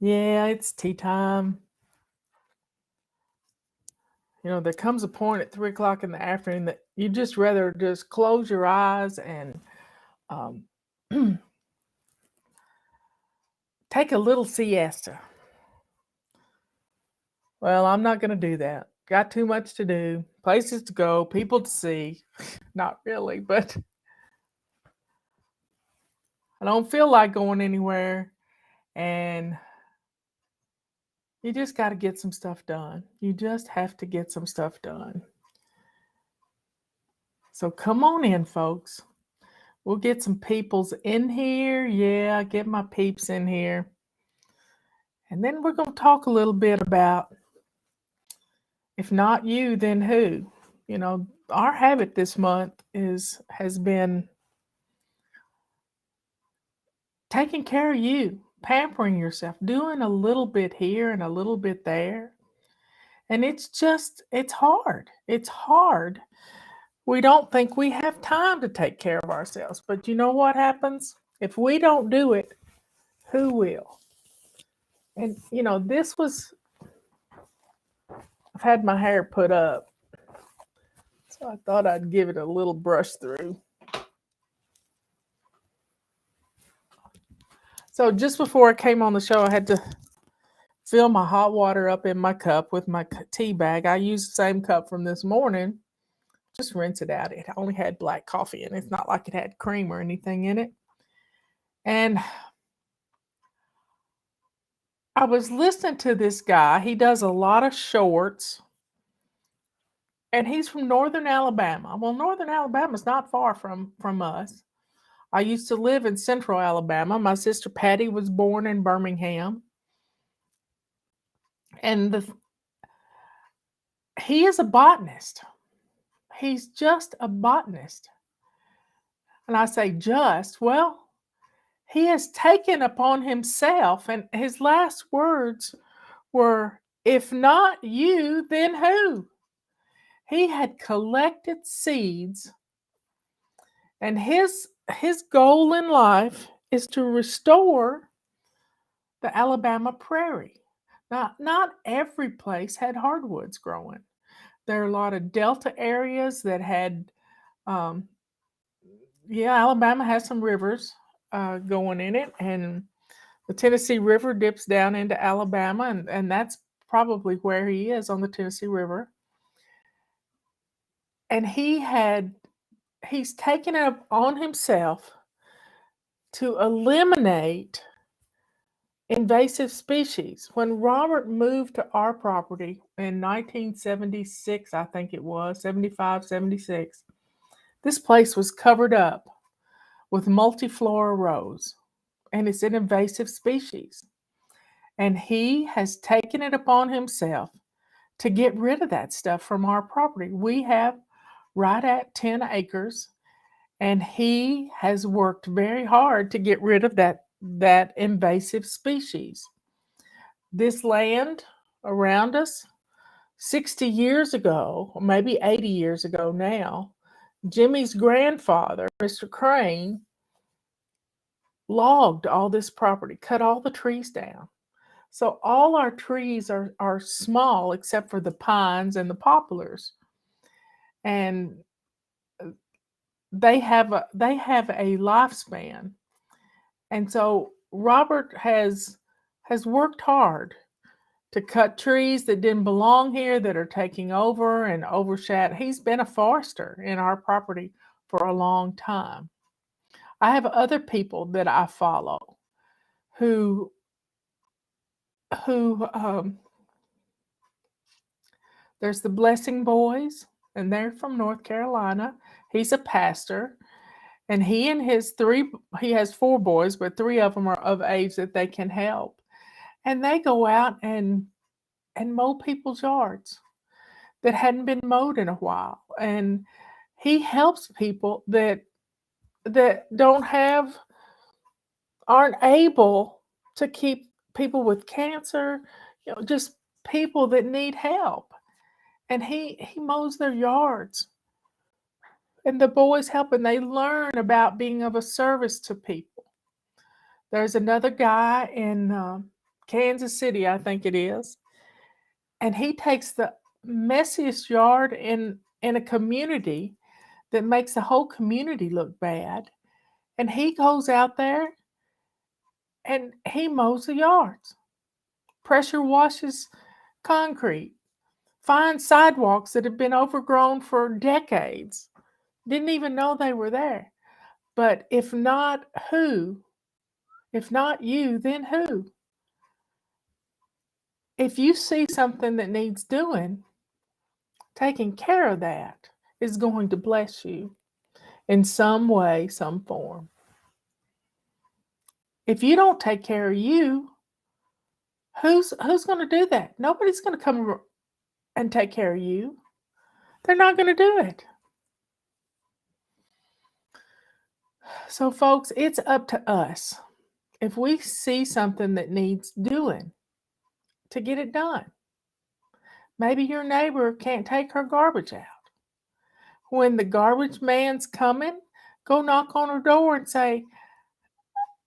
Yeah, it's tea time. There comes a point at 3 o'clock in the afternoon that you just rather just close your eyes and um, take a little siesta. Well, I'm not going to do that. Got too much to do, places to go, people to see. Not really, but I don't feel like going anywhere. And you just got to get some stuff done. You just have to get some stuff done. So come on in, folks. We'll get some peoples in here. Yeah, get my peeps in here. And then we're going to talk a little bit about if not you, then who? Our habit this month has been taking care of you, pampering yourself, doing a little bit here and a little bit there. And it's hard. It's hard. We don't think we have time to take care of ourselves. But you know what happens? If we don't do it, who will? And, I've had my hair put up. So I thought I'd give it a little brush through. So just before I came on the show, I had to fill my hot water up in my cup with my tea bag. I used the same cup from this morning. Just rinse it out. It only had black coffee in it. It's not like it had cream or anything in it. And I was listening to this guy. He does a lot of shorts. And he's from Northern Alabama. Well, Northern Alabama is not far from us. I used to live in Central Alabama. My sister Patty was born in Birmingham. And he is a botanist. He's just a botanist. And I say just, well, he has taken upon himself, and his last words were, if not you, then who? He had collected seeds, and his goal in life is to restore the Alabama prairie. Now, not every place had hardwoods growing. There are a lot of delta areas that had, Alabama has some rivers going in it, and the Tennessee River dips down into Alabama, and that's probably where he is, on the Tennessee River. And he's taken it on himself to eliminate invasive species. When Robert moved to our property in 1976, I think it was, 75, 76, this place was covered up with multiflora rose, and it's an invasive species. And he has taken it upon himself to get rid of that stuff from our property. We have right at 10 acres, and he has worked very hard to get rid of that invasive species. This land around us, 60 years ago, or maybe 80 years ago now, Jimmy's grandfather, Mr. Crane, logged all this property, cut all the trees down. So all our trees are small except for the pines and the poplars. And they have a lifespan. And so Robert has worked hard to cut trees that didn't belong here, that are taking over and overshadow. He's been a forester in our property for a long time. I have other people that I follow who there's the Blessing Boys, and they're from North Carolina. He's a pastor, and he has 4 boys, but 3 of them are of age that they can help. And they go out and mow people's yards that hadn't been mowed in a while. And he helps people that aren't able to keep people with cancer, just people that need help. And he mows their yards. And the boys help, and they learn about being of a service to people. There's another guy in Kansas City, I think it is. And he takes the messiest yard in a community that makes the whole community look bad. And he goes out there and he mows the yards, pressure washes concrete, finds sidewalks that have been overgrown for decades. Didn't even know they were there. But if not who? If not you, then who? If you see something that needs doing, taking care of that is going to bless you in some way, some form. If you don't take care of you, who's going to do that? Nobody's going to come and take care of you. They're not going to do it. So folks, it's up to us. If we see something that needs doing, to get it done. Maybe your neighbor can't take her garbage out. When the garbage man's coming, go knock on her door and say,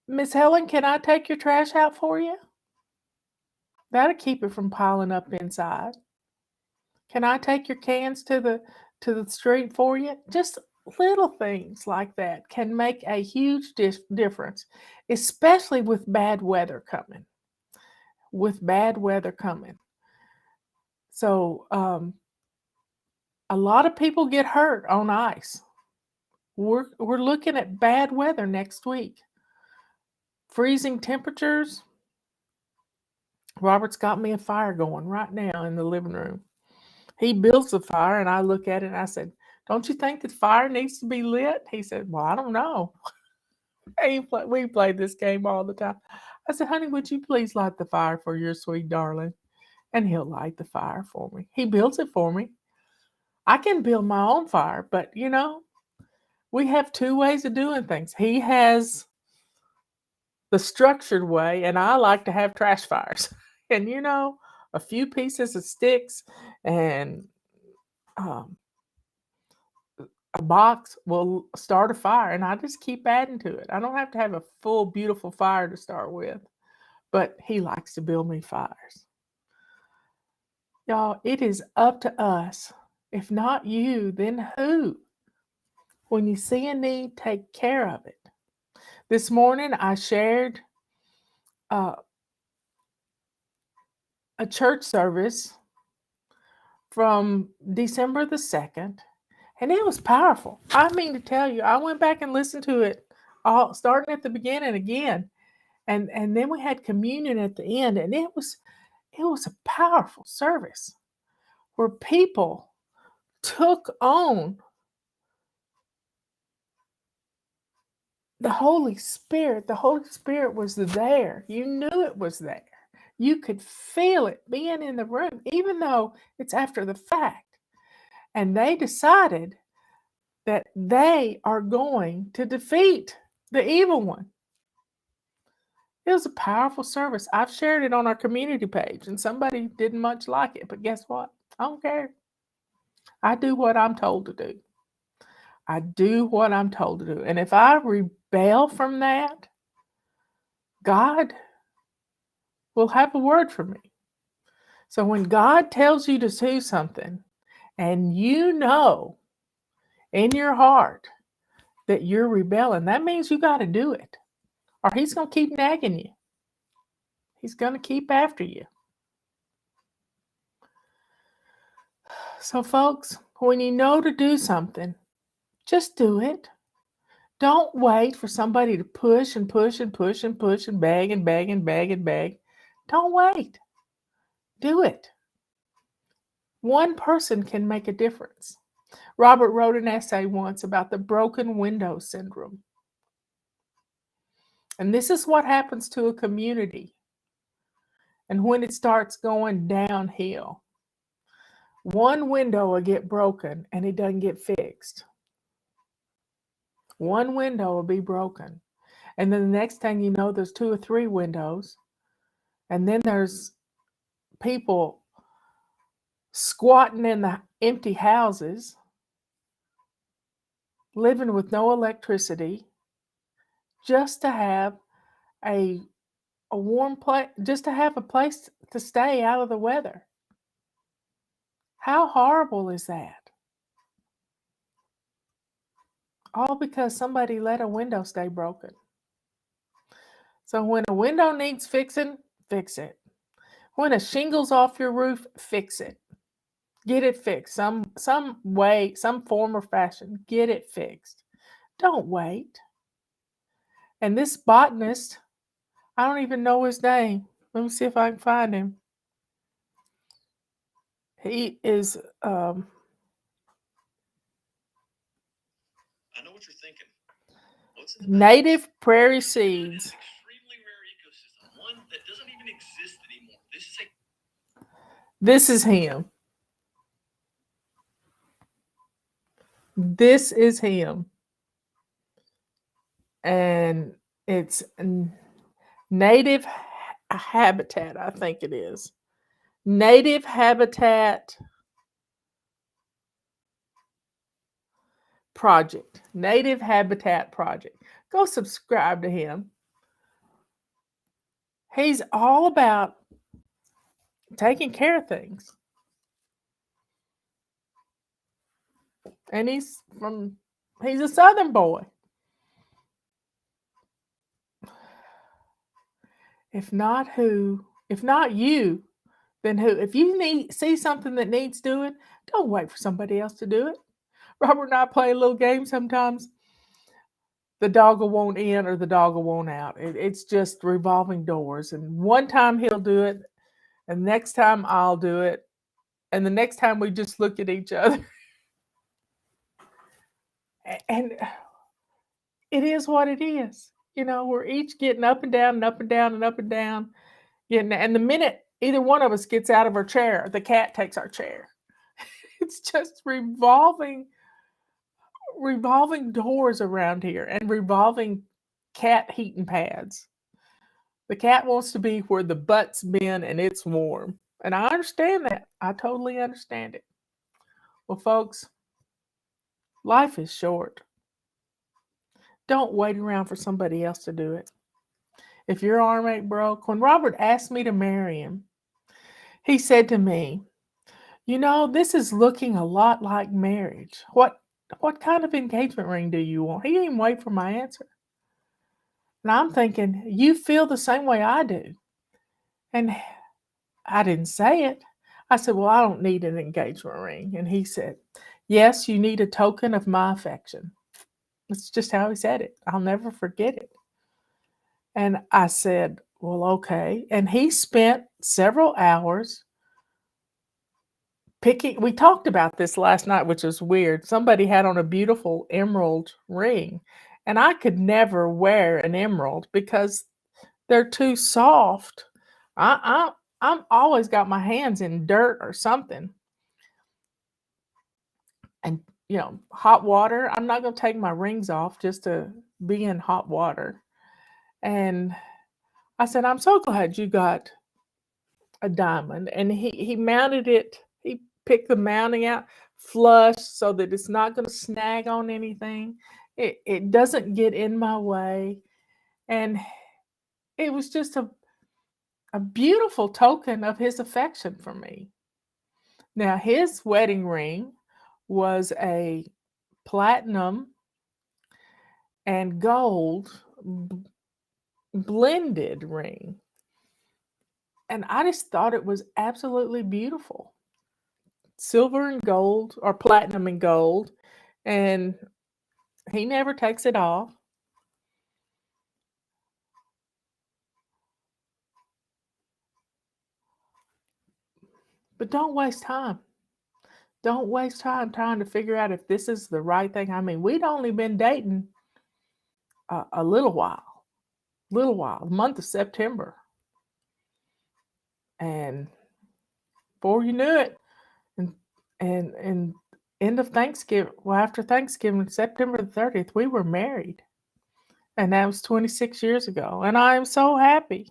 Miss Helen, can I take your trash out for you? That'll keep it from piling up inside. Can I take your cans to the street for you? Just little things like that can make a huge difference, especially with bad weather coming. So a lot of people get hurt on ice. We're looking at bad weather next week. Freezing temperatures. Robert's got me a fire going right now in the living room. He builds the fire and I look at it and I said, don't you think the fire needs to be lit? He said, well, I don't know. We play this game all the time. I said, honey, would you please light the fire for your sweet darling? And he'll light the fire for me. He builds it for me. I can build my own fire, but we have two ways of doing things. He has the structured way, and I like to have trash fires. And a few pieces of sticks and a box will start a fire, and I just keep adding to it. I don't have to have a full, beautiful fire to start with, but he likes to build me fires. Y'all, it is up to us. If not you, then who? When you see a need, take care of it. This morning, I shared a church service from December the 2nd, and it was powerful. I mean to tell you, I went back and listened to it all, starting at the beginning again, and then we had communion at the end, and it was a powerful service where people took on the Holy Spirit. The Holy Spirit was there. You knew it was there. You could feel it being in the room, even though it's after the fact. And they decided that they are going to defeat the evil one. It was a powerful service. I've shared it on our community page, and somebody didn't much like it. But guess what? I don't care. I do what I'm told to do. I do what I'm told to do. And if I rebel from that, God will have a word for me. So when God tells you to do something, and you know in your heart that you're rebelling, that means you got to do it. Or he's going to keep nagging you. He's going to keep after you. So folks, when you know to do something, just do it. Don't wait for somebody to push and push and push and push and beg and beg and beg and beg. Don't wait. Do it. One person can make a difference. Robert wrote an essay once about the broken window syndrome. And this is what happens to a community. And when it starts going downhill, one window will get broken and it doesn't get fixed. One window will be broken. And then the next thing you know, there's 2 or 3 windows. And then there's people squatting in the empty houses, living with no electricity, just to have a a warm place, just to have a place to stay out of the weather. How horrible is that? All because somebody let a window stay broken. So when a window needs fixing, fix it. When a shingle's off your roof, fix it. Get it fixed. Some way, some form or fashion. Get it fixed. Don't wait. And this botanist, I don't even know his name. Let me see if I can find him. He is I know what you're thinking. What's in the native prairie seeds. extremely rare ecosystem, one that doesn't even exist anymore. This is him. This is him. And it's native habitat, I think it is. Native Habitat Project. Native Habitat Project. Go subscribe to him. He's all about taking care of things. And he's a Southern boy. If not you, then who? If you see something that needs doing, don't wait for somebody else to do it. Robert and I play a little game sometimes. The doggle won't in or the doggle won't out. It's just revolving doors. And one time he'll do it, and next time I'll do it, and the next time we just look at each other. And it is what it is. We're each getting up and down and up and down and up and down. And the minute either one of us gets out of our chair, the cat takes our chair. It's just revolving doors around here and revolving cat heating pads. The cat wants to be where the butt's been and it's warm. And I understand that. I totally understand it. Well, folks, life is short. Don't wait around for somebody else to do it. If your arm ain't broke, when Robert asked me to marry him, he said to me, this is looking a lot like marriage. What kind of engagement ring do you want? He didn't even wait for my answer. And I'm thinking, you feel the same way I do. And I didn't say it. I said, well, I don't need an engagement ring. And he said, yes, you need a token of my affection. That's just how he said it. I'll never forget it. And I said, well, okay. And he spent several hours picking. We talked about this last night, which was weird. Somebody had on a beautiful emerald ring, and I could never wear an emerald because they're too soft. I'm always got my hands in dirt or something. And, hot water. I'm not going to take my rings off just to be in hot water. And I said, I'm so glad you got a diamond. And he mounted it. He picked the mounting out flush so that it's not going to snag on anything. It doesn't get in my way. And it was just a beautiful token of his affection for me. Now, his wedding ring was a platinum and gold blended ring. And I just thought it was absolutely beautiful. Silver and gold, or platinum and gold. And he never takes it off. But don't waste time. Don't waste time trying to figure out if this is the right thing. I mean, we'd only been dating a little while, the month of September. And before you knew it, and end of Thanksgiving, after Thanksgiving, September the 30th, we were married. And that was 26 years ago. And I am so happy.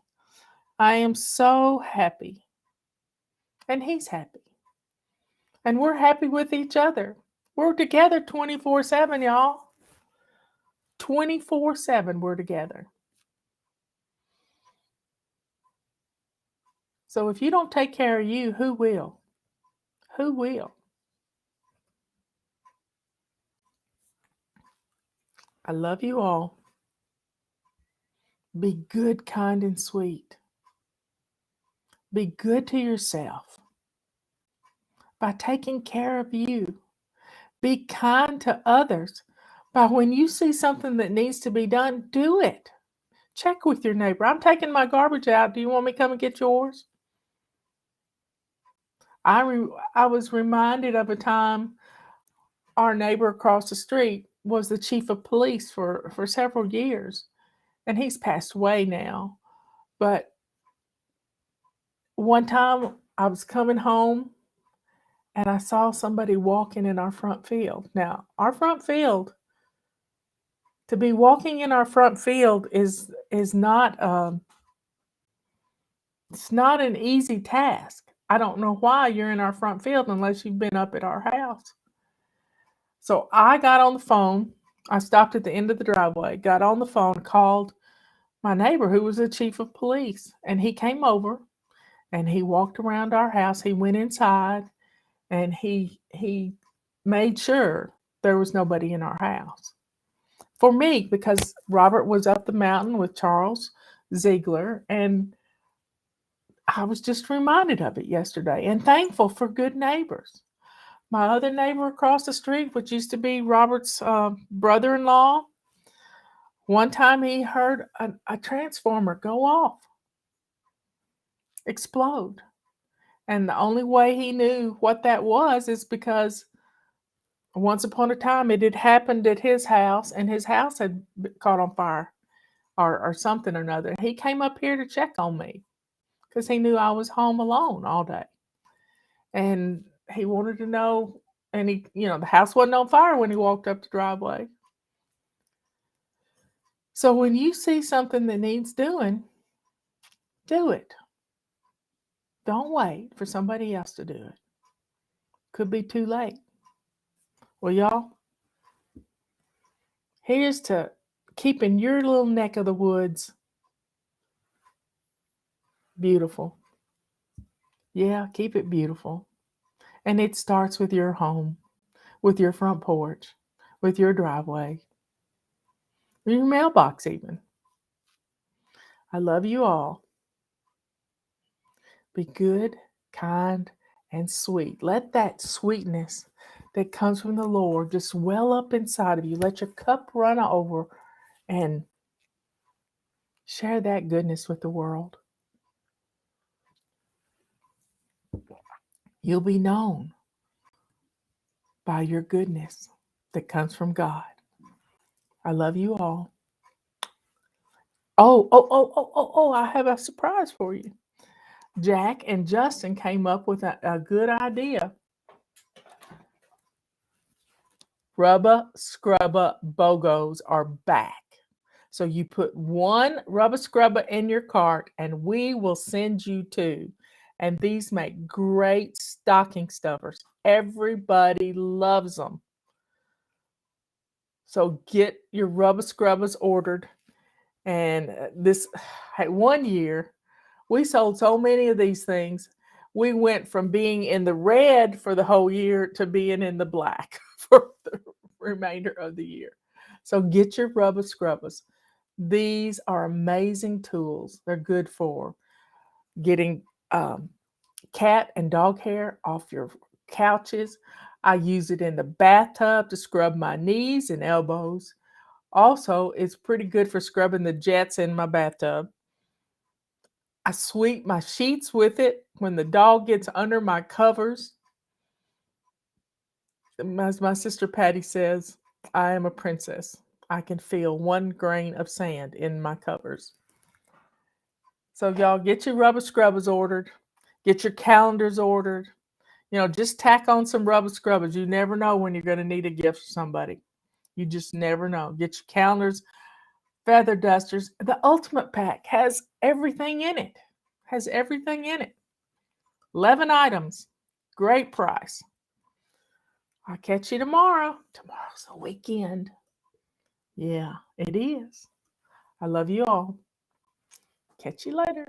I am so happy. And he's happy. And we're happy with each other. We're together 24/7, y'all. 24/7 we're together. So if you don't take care of you, who will? Who will? I love you all. Be good, kind, and sweet. Be good to yourself by taking care of you. Be kind to others by when you see something that needs to be done, do it. Check with your neighbor. I'm taking my garbage out. Do you want me to come and get yours? I was reminded of a time our neighbor across the street was the chief of police for several years, and he's passed away now. But one time I was coming home and I saw somebody walking in our front field. Now, our front field, to be walking in our front field is not it's not an easy task. I don't know why you're in our front field unless you've been up at our house. So I got on the phone. I stopped at the end of the driveway, got on the phone, called my neighbor who was the chief of police, and he came over and he walked around our house. He went inside and he made sure there was nobody in our house. For me, because Robert was up the mountain with Charles Ziegler, and I was just reminded of it yesterday and thankful for good neighbors. My other neighbor across the street, which used to be Robert's brother-in-law, one time he heard a transformer go off, explode. And the only way he knew what that was is because once upon a time it had happened at his house and his house had caught on fire or something or another. He came up here to check on me because he knew I was home alone all day. And he wanted to know, and the house wasn't on fire when he walked up the driveway. So when you see something that needs doing, do it. Don't wait for somebody else to do it. Could be too late. Well, y'all, here's to keeping your little neck of the woods beautiful. Yeah, keep it beautiful. And it starts with your home, with your front porch, with your driveway, your mailbox even. I love you all. Be good, kind, and sweet. Let that sweetness that comes from the Lord just well up inside of you. Let your cup run over and share that goodness with the world. You'll be known by your goodness that comes from God. I love you all. Oh, I have a surprise for you. Jack and Justin came up with a good idea. Rubber Scrubber BOGOs are back. So you put one rubber scrubber in your cart and we will send you two. And these make great stocking stuffers. Everybody loves them. So get your rubber scrubbers ordered. And this, one year, we sold so many of these things. We went from being in the red for the whole year to being in the black for the remainder of the year. So get your rubber scrubbers. These are amazing tools. They're good for getting cat and dog hair off your couches. I use it in the bathtub to scrub my knees and elbows. Also, it's pretty good for scrubbing the jets in my bathtub. I sweep my sheets with it when the dog gets under my covers. As my sister Patty says, I am a princess. I can feel 1 grain of sand in my covers. So y'all get your rubber scrubbers ordered. Get your calendars ordered. Just tack on some rubber scrubbers. You never know when you're going to need a gift for somebody. You just never know. Get your calendars, feather dusters. The Ultimate Pack has everything in it. 11 items. Great price. I'll catch you tomorrow. Tomorrow's the weekend. Yeah, it is. I love you all. Catch you later.